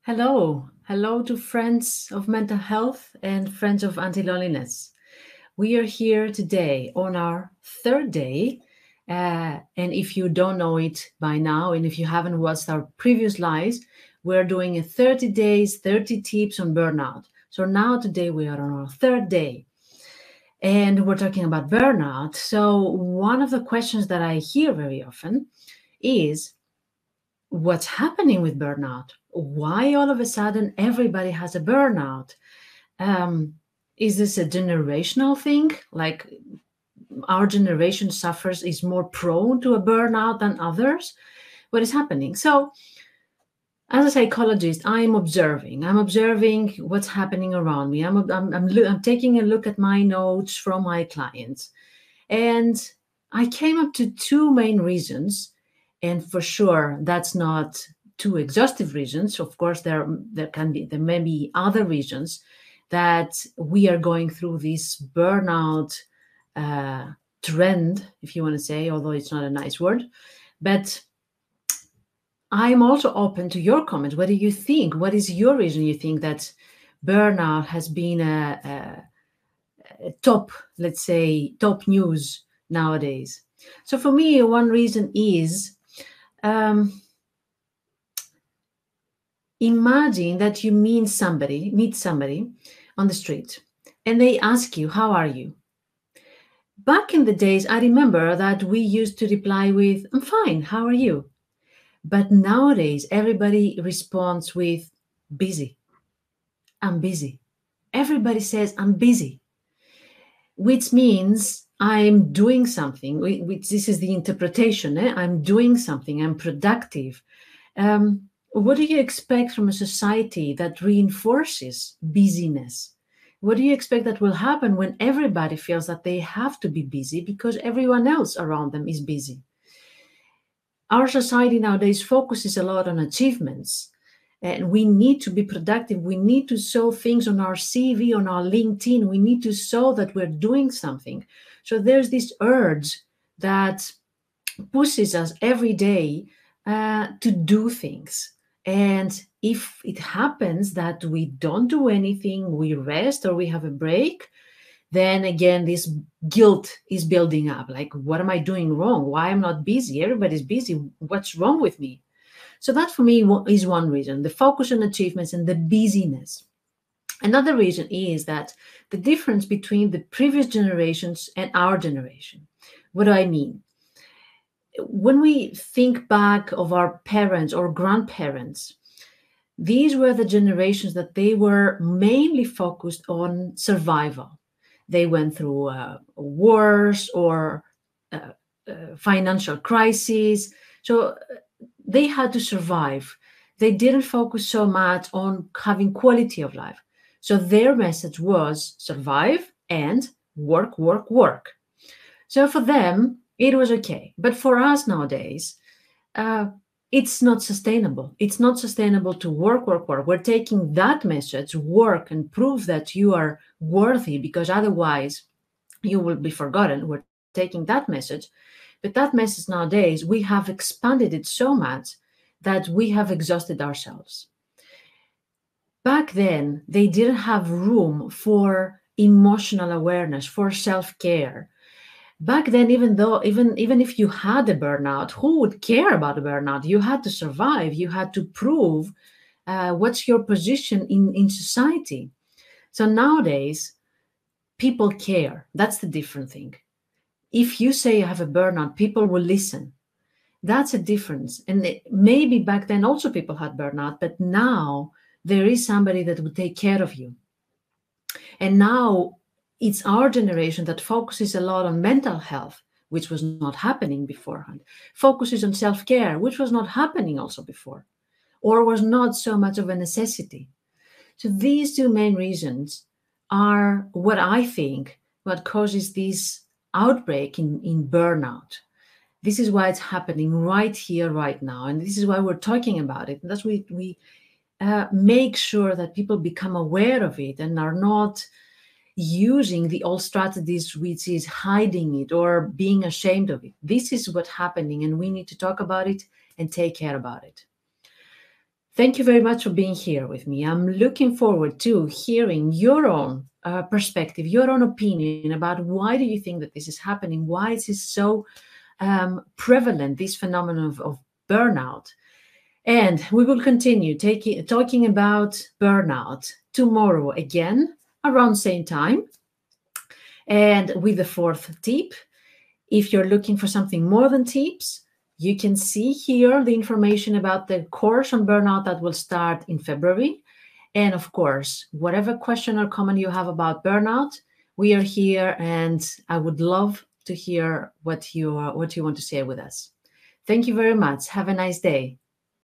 Hello to friends of mental health and friends of anti-loneliness. We are here today on our third day. And if you don't know it by now, and if you haven't watched our previous lives, we're doing a 30 days, 30 tips on burnout. So now today we are on our third day and we're talking about burnout. So one of the questions that I hear very often is, what's happening with burnout? Why all of a sudden everybody has a burnout? Um, is this a generational thing? Like our generation suffers, is more prone to a burnout than others? What is happening? So, as a psychologist, I'm observing. I'm observing what's happening around me. I'm taking a look at my notes from my clients, and I came up to two main reasons. And for sure, that's not two exhaustive reasons. Of course, there may be other reasons that we are going through this burnout trend, if you want to say, although it's not a nice word. But I'm also open to your comments. What do you think? What is your reason you think that burnout has been a top, let's say, top news nowadays? So for me, one reason is, imagine that you meet somebody on the street and they ask you, how are you? Back in the days, I remember that we used to reply with, I'm fine, how are you? But nowadays, everybody responds with, busy. I'm busy. Everybody says, I'm busy, which means I'm doing something, which this is the interpretation. I'm doing something, I'm productive. What do you expect from a society that reinforces busyness? What do you expect that will happen when everybody feels that they have to be busy because everyone else around them is busy? Our society nowadays focuses a lot on achievements, and we need to be productive. We need to show things on our CV, on our LinkedIn. We need to show that we're doing something. So there's this urge that pushes us every day to do things. And if it happens that we don't do anything, we rest or we have a break, then again, this guilt is building up. Like, what am I doing wrong? Why am I not busy? Everybody's busy. What's wrong with me? So that for me is one reason, the focus on achievements and the busyness. Another reason is that the difference between the previous generations and our generation. What do I mean? When we think back of our parents or grandparents, these were the generations that they were mainly focused on survival. They went through wars or financial crises. So they had to survive. They didn't focus so much on having quality of life. So their message was survive and work, work, work. So for them, it was okay. But for us nowadays, it's not sustainable. It's not sustainable to work, work, work. We're taking that message, work, and prove that you are worthy, because otherwise you will be forgotten. We're taking that message. But that message nowadays, we have expanded it so much that we have exhausted ourselves. Back then, they didn't have room for emotional awareness, for self-care. Back then, even if you had a burnout, who would care about a burnout? You had to survive. You had to prove what's your position in society. So nowadays, people care. That's the different thing. If you say you have a burnout, people will listen. That's a difference. And maybe back then also people had burnout, but now there is somebody that would take care of you. And now it's our generation that focuses a lot on mental health, which was not happening beforehand, focuses on self-care, which was not happening also before, or was not so much of a necessity. So these two main reasons are what I think what causes this outbreak in burnout. This is why it's happening right here, right now. And this is why we're talking about it. And that's why we make sure that people become aware of it and are not using the old strategies, which is hiding it or being ashamed of it. This is what's happening, and we need to talk about it and take care about it. Thank you very much for being here with me. I'm looking forward to hearing your own perspective, your own opinion about why do you think that this is happening? Why is this so prevalent, this phenomenon of burnout? And we will continue talking about burnout tomorrow again around same time and with the fourth tip. If you're looking for something more than tips, you can see here the information about the course on burnout that will start in February. And of course, whatever question or comment you have about burnout, we are here, and I would love to hear what you want to share with us. Thank you very much. Have a nice day.